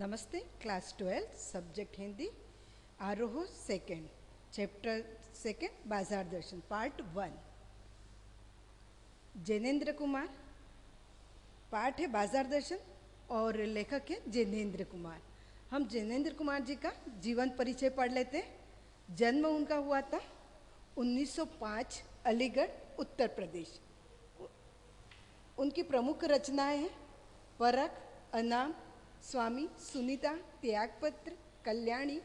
नमस्ते। Class 12 subject Hindi आरोह second chapter second बाजार दर्शन पार्ट 1। जैनेन्द्र कुमार पाठ है बाजार दर्शन और लेखक है जैनेन्द्र कुमार। हम जैनेन्द्र कुमार जी का जीवन परिचय पढ़ लेते हैं। जन्म उनका हुआ था 1905 अलीगढ़ उत्तर प्रदेश। उनकी प्रमुख रचनाएं हैं परख, अनाम, स्वामी सुनीता, त्यागपत्र, कल्याणी,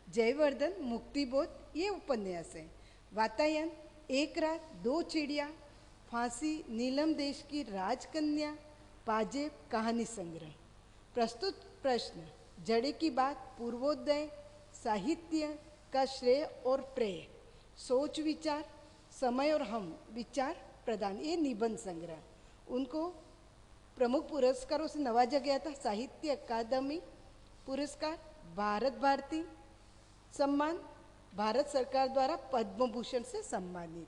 जयवर्धन, मुक्तिबोध ये उपन्यास हैं। वातायन, एक रात, दो चिड़िया, फांसी, नीलम देश की राजकन्या, पाजेब, कहानी संग्रह। प्रस्तुत प्रश्न, जड़े की बात, पूर्वोदय, साहित्य का श्रेय और प्रेय, सोच विचार, समय और हम विचार प्रदान, ये निबंध संग्रह। उनको प्रमुख पुरस्कारों से नवाजा गया था। साहित्य अकादमी पुरस्कार, भारत भारती सम्मान, भारत सरकार द्वारा पद्म भूषण से सम्मानित,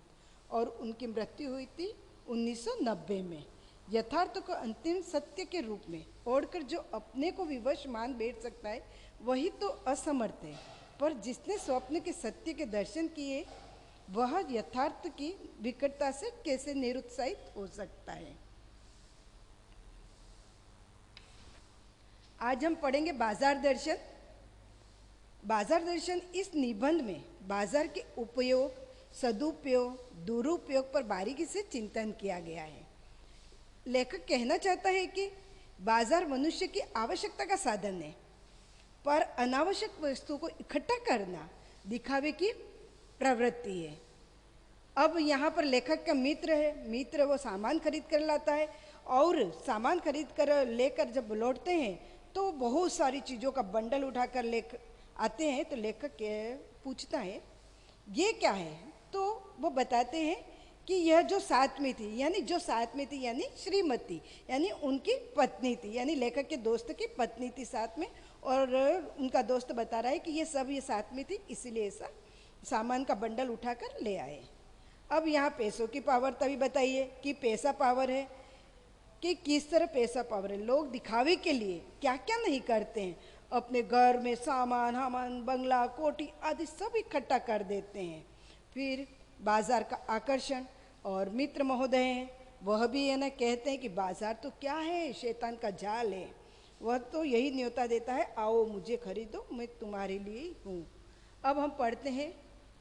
और उनकी मृत्यु हुई थी 1990 में। यथार्थ को अंतिम सत्य के रूप में ओढ़कर जो अपने को विवश मान बैठ सकता है वही तो असमर्थ है, पर जिसने स्वप्न के सत्य के दर्शन किए वह यथार्थ की विकटता से कैसे निरुत्साहित हो सकता है। आज हम पढ़ेंगे बाजार दर्शन। बाजार दर्शन इस निबंध में बाजार के उपयोग, सदुपयोग, दुरुपयोग पर बारीकी से चिंतन किया गया है। लेखक कहना चाहता है कि बाजार मनुष्य की आवश्यकता का साधन है, पर अनावश्यक वस्तुओं को इकट्ठा करना दिखावे की प्रवृत्ति है। अब यहाँ पर लेखक का मित्र है, मित्र वो सामान खरीद कर लाता है, और सामान खरीद कर लेकर जब लौटते हैं तो बहुत सारी चीज़ों का बंडल उठाकर आते हैं। तो लेखक पूछता है ये क्या है, तो वो बताते हैं कि यह जो साथ में थी, यानी जो साथ में थी यानी श्रीमती, यानी उनकी पत्नी थी, यानी लेखक के दोस्त की पत्नी थी साथ में, और उनका दोस्त बता रहा है कि ये सब ये साथ में थी, इसीलिए ऐसा सामान का बंडल उठाकर ले आए। अब यहाँ पैसों की पावर तभी बताइए कि पैसा पावर है कि किस तरह पैसा पावर है। लोग दिखावे के लिए क्या क्या नहीं करते हैं, अपने घर में सामान, हामान, बंगला, कोठी आदि सब इकट्ठा कर देते हैं। फिर बाजार का आकर्षण, और मित्र महोदय हैं वह भी है ना, कहते हैं कि बाजार तो क्या है, शैतान का जाल है। वह तो यही न्योता देता है, आओ मुझे खरीदो, मैं तुम्हारे लिए हूँ। अब हम पढ़ते हैं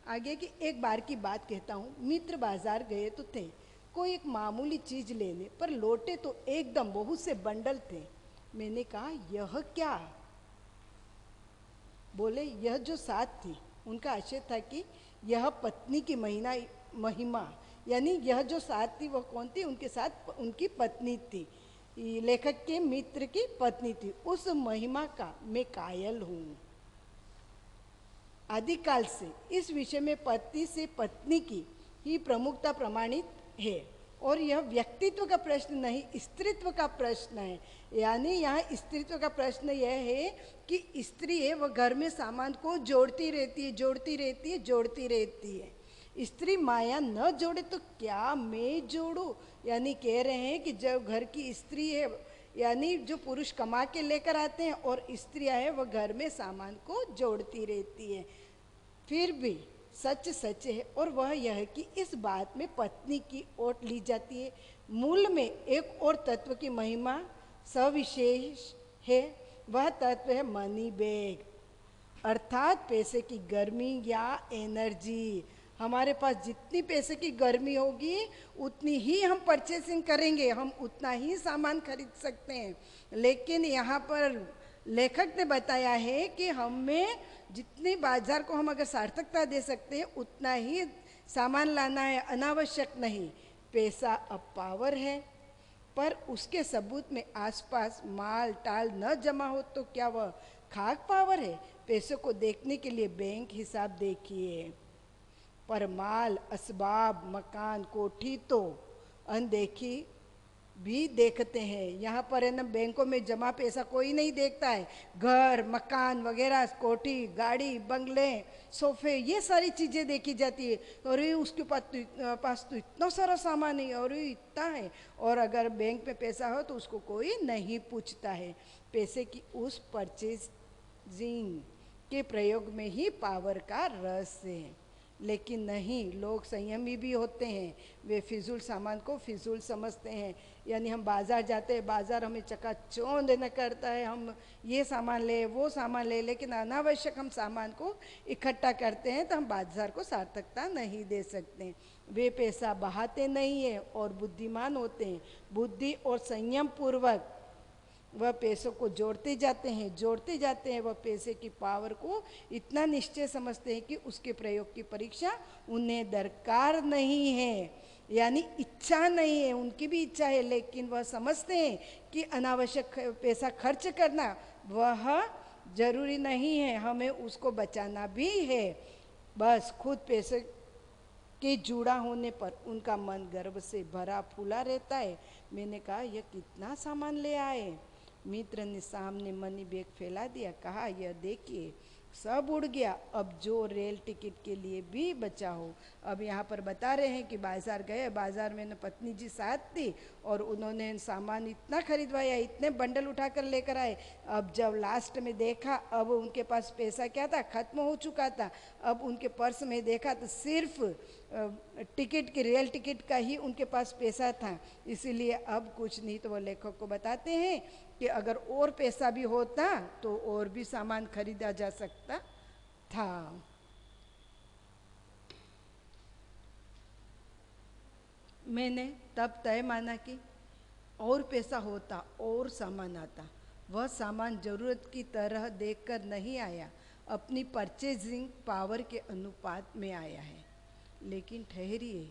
आगे कि एक बार की बात कहता हूँ। मित्र बाजार गए तो थे कोई एक मामूली चीज लेने, पर लौटे तो एकदम बहुत से बंडल थे। मैंने कहा यह क्या? बोले यह जो साथ थी। उनका आशय था कि यह पत्नी की महिमा, यानी यह जो साथ थी वह कौन थी? उनके साथ उनकी पत्नी थी, लेखक के मित्र की पत्नी थी। उस महिमा का मैं कायल हूँ। आदिकाल से इस विषय में पति से पत्नी की ही प्रमुखता प्रमाणित है, और यह व्यक्तित्व का प्रश्न नहीं, स्त्रीत्व का प्रश्न है। यानी यहाँ स्त्रीत्व का प्रश्न यह है कि स्त्री है वह घर में सामान को जोड़ती रहती है, जोड़ती रहती है, जोड़ती रहती है। स्त्री माया न जोड़े तो क्या मैं जोड़ूं? यानी कह रहे हैं कि जब घर की स्त्री है, यानी जो पुरुष कमा के लेकर आते हैं, और स्त्रियां है वह घर में सामान को जोड़ती रहती है। फिर भी सच सच है, और वह यह है कि इस बात में पत्नी की ओट ली जाती है। मूल में एक और तत्व की महिमा सविशेष है, वह तत्व है मनी बैग, अर्थात पैसे की गर्मी या एनर्जी। हमारे पास जितनी पैसे की गर्मी होगी उतनी ही हम परचेसिंग करेंगे, हम उतना ही सामान खरीद सकते हैं। लेकिन यहाँ पर लेखक ने बताया है कि हमें जितनी बाजार को हम अगर सार्थकता दे सकते हैं उतना ही सामान लाना है, अनावश्यक नहीं। पैसा अब पावर है, पर उसके सबूत में आसपास माल टाल न जमा हो तो क्या वह खाक पावर है? पैसों को देखने के लिए बैंक हिसाब देखिए, पर माल, असबाब, मकान, कोठी तो अनदेखी भी देखते हैं। यहाँ पर है ना, बैंकों में जमा पैसा कोई नहीं देखता है। घर मकान वगैरह, कोठी गाड़ी बंगले सोफे, ये सारी चीज़ें देखी जाती है। अरे उसके पास तो इतना सारा सामान है, अरे इतना है। और अगर बैंक में पैसा हो तो उसको कोई नहीं पूछता है। पैसे की उस परचेजिंग के प्रयोग में ही पावर का रस है। लेकिन नहीं, लोग संयमी भी होते हैं। वे फिजूल सामान को फिजूल समझते हैं। यानी हम बाज़ार जाते हैं, बाज़ार हमें चकाचौंध न करता है, हम ये सामान ले वो सामान ले, लेकिन अनावश्यक हम सामान को इकट्ठा करते हैं तो हम बाज़ार को सार्थकता नहीं दे सकते। वे पैसा बहाते नहीं हैं और बुद्धिमान होते हैं। बुद्धि और संयम पूर्वक वह पैसों को जोड़ते जाते हैं। वह पैसे की पावर को इतना निश्चय समझते हैं कि उसके प्रयोग की परीक्षा उन्हें दरकार नहीं है, यानी इच्छा नहीं है। उनकी भी इच्छा है, लेकिन वह समझते हैं कि अनावश्यक पैसा खर्च करना वह जरूरी नहीं है, हमें उसको बचाना भी है। बस खुद पैसे के जुड़ा होने पर उनका मन गर्व से भरा फूला रहता है। मैंने कहा, यह कितना सामान ले आए? मित्र ने सामने मनी बैग फैला दिया, कहा, यह देखिए सब उड़ गया, अब जो रेल टिकट के लिए भी बचा हो। अब यहाँ पर बता रहे हैं कि बाजार गए, बाजार में न पत्नी जी साथ थी और उन्होंने सामान इतना खरीदवाया, इतने बंडल उठाकर लेकर आए। अब जब लास्ट में देखा, अब उनके पास पैसा क्या था, खत्म हो चुका था। अब उनके पर्स में देखा तो सिर्फ टिकट की, रेल टिकट का ही उनके पास पैसा था। इसीलिए अब कुछ नहीं तो वो लेखक को बताते हैं कि अगर और पैसा भी होता तो और भी सामान खरीदा जा सकता था। मैंने तब तय माना कि और पैसा होता और सामान आता। वह सामान जरूरत की तरह देखकर नहीं आया, अपनी परचेजिंग पावर के अनुपात में आया है। लेकिन ठहरिए,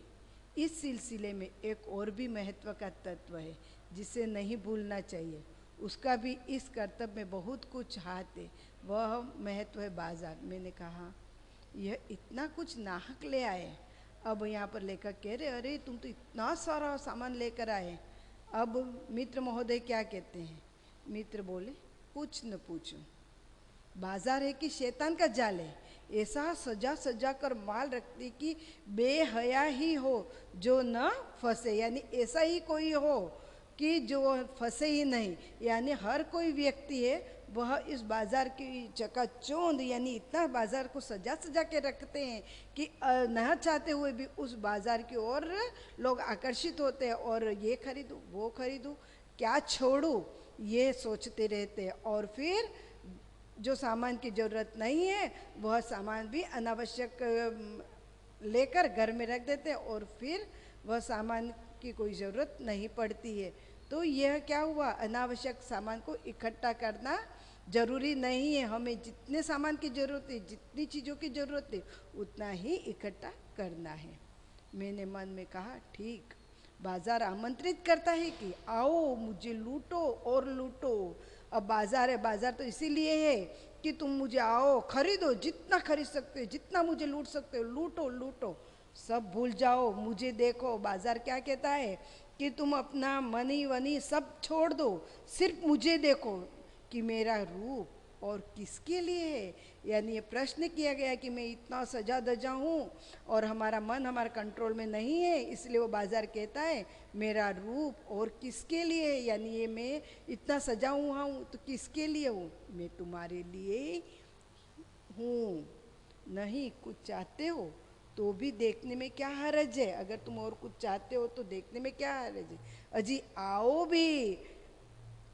इस सिलसिले में एक और भी महत्व का तत्व है जिसे नहीं भूलना चाहिए। उसका भी इस कर्तव्य में बहुत कुछ हाथ है। वह महत्व है बाजार। मैंने कहा, यह इतना कुछ नाहक ले आए। अब यहाँ पर लेखक कह रहे, अरे तुम तो इतना सारा सामान लेकर आए। अब मित्र महोदय क्या कहते हैं? मित्र बोले, कुछ न पूछो, बाजार है कि शैतान का जाल है। ऐसा सजा सजा कर माल रखने की बेहया ही हो जो न फंसे, यानी ऐसा ही कोई हो कि जो फंसे ही नहीं। यानी हर कोई व्यक्ति है वह इस बाजार की चकाचौंध, यानी इतना बाजार को सजा सजा के रखते हैं कि न चाहते हुए भी उस बाजार की ओर लोग आकर्षित होते हैं और ये खरीदूं वो खरीदूं, क्या छोड़ूं, ये सोचते रहते हैं। और फिर जो सामान की ज़रूरत नहीं है वह सामान भी अनावश्यक लेकर घर में रख देते हैं और फिर वह सामान की कोई ज़रूरत नहीं पड़ती है। तो यह क्या हुआ, अनावश्यक सामान को इकट्ठा करना जरूरी नहीं है। हमें जितने सामान की ज़रूरत है, जितनी चीज़ों की ज़रूरत है, उतना ही इकट्ठा करना है। मैंने मन में कहा, ठीक, बाजार आमंत्रित करता है कि आओ मुझे लूटो और लूटो। अब बाजार है, बाजार तो इसीलिए है कि तुम मुझे आओ, खरीदो, जितना खरीद सकते हो, जितना मुझे लूट सकते हो, लूटो लूटो, सब भूल जाओ, मुझे देखो। बाजार क्या कहता है कि तुम अपना मनी वनी सब छोड़ दो, सिर्फ मुझे देखो कि मेरा रूप और किसके लिए है। यानी ये प्रश्न किया गया कि मैं इतना सजा धजा हूँ और हमारा मन हमारे कंट्रोल में नहीं है, इसलिए वो बाजार कहता है मेरा रूप और किसके लिए है। यानी ये मैं इतना सजा हुआ हूँ तो किसके लिए हूँ, मैं तुम्हारे लिए हूँ। नहीं कुछ चाहते हो तो भी देखने में क्या हर्ज है, अगर तुम और कुछ चाहते हो तो देखने में क्या हर्ज है। अजी आओ भी।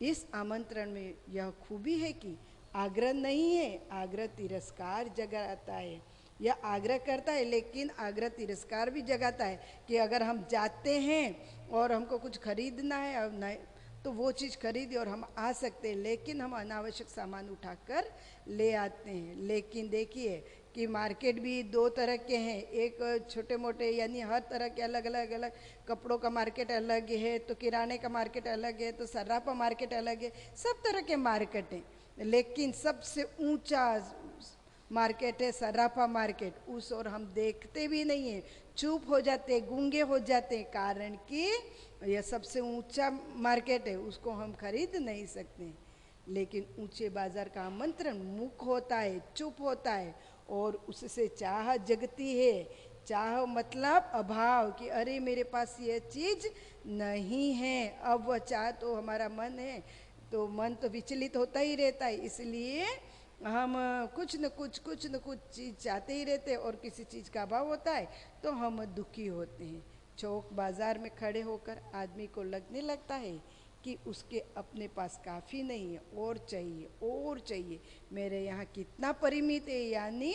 इस आमंत्रण में यह खूबी है कि आग्रह नहीं है, आग्रह तिरस्कार जगाता है। यह आग्रह करता है लेकिन आग्रह तिरस्कार भी जगाता है कि अगर हम जाते हैं और हमको कुछ खरीदना है और नहीं तो वो चीज़ खरीदे और हम आ सकते हैं, लेकिन हम अनावश्यक सामान उठाकर ले आते हैं। लेकिन देखिए कि मार्केट भी दो तरह के हैं, एक छोटे मोटे यानी हर तरह के अलग अलग कपड़ों का मार्केट अलग है, तो किराने का मार्केट अलग है, तो सर्राफा मार्केट अलग है, सब तरह के मार्केट हैं। लेकिन सबसे ऊंचा मार्केट है सराफा मार्केट, उस और हम देखते भी नहीं है, चुप हो जाते, गूंगे हो जाते, कारण कि यह सबसे ऊंचा मार्केट है, उसको हम खरीद नहीं सकते। लेकिन ऊंचे बाजार का आमंत्रण मुख होता है, चुप होता है, और उससे चाह जगती है। चाह मतलब अभाव, कि अरे मेरे पास ये चीज नहीं है। अब वह चाह तो हमारा मन है, तो मन तो विचलित होता ही रहता है, इसलिए हम कुछ न कुछ चीज चाहते ही रहते हैं, और किसी चीज का अभाव होता है तो हम दुखी होते हैं। चौक बाजार में खड़े होकर आदमी को लगने लगता है कि उसके अपने पास काफ़ी नहीं है, और चाहिए और चाहिए, मेरे यहाँ कितना परिमित है, यानी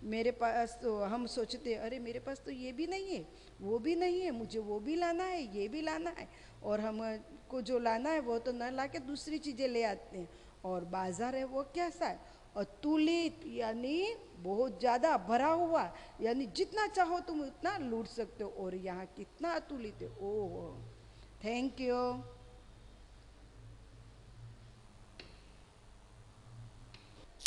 मेरे पास तो हम सोचते हैं अरे मेरे पास तो ये भी नहीं है, वो भी नहीं है, मुझे वो भी लाना है, ये भी लाना है, और हमको जो लाना है वो तो न ला के दूसरी चीज़ें ले आते हैं। और बाजार है वो कैसा है, अतुलित, यानी बहुत ज़्यादा भरा हुआ, यानी जितना चाहो तुम उतना लूट सकते हो, और यहाँ कितना अतुलित है। ओह, थैंक यू।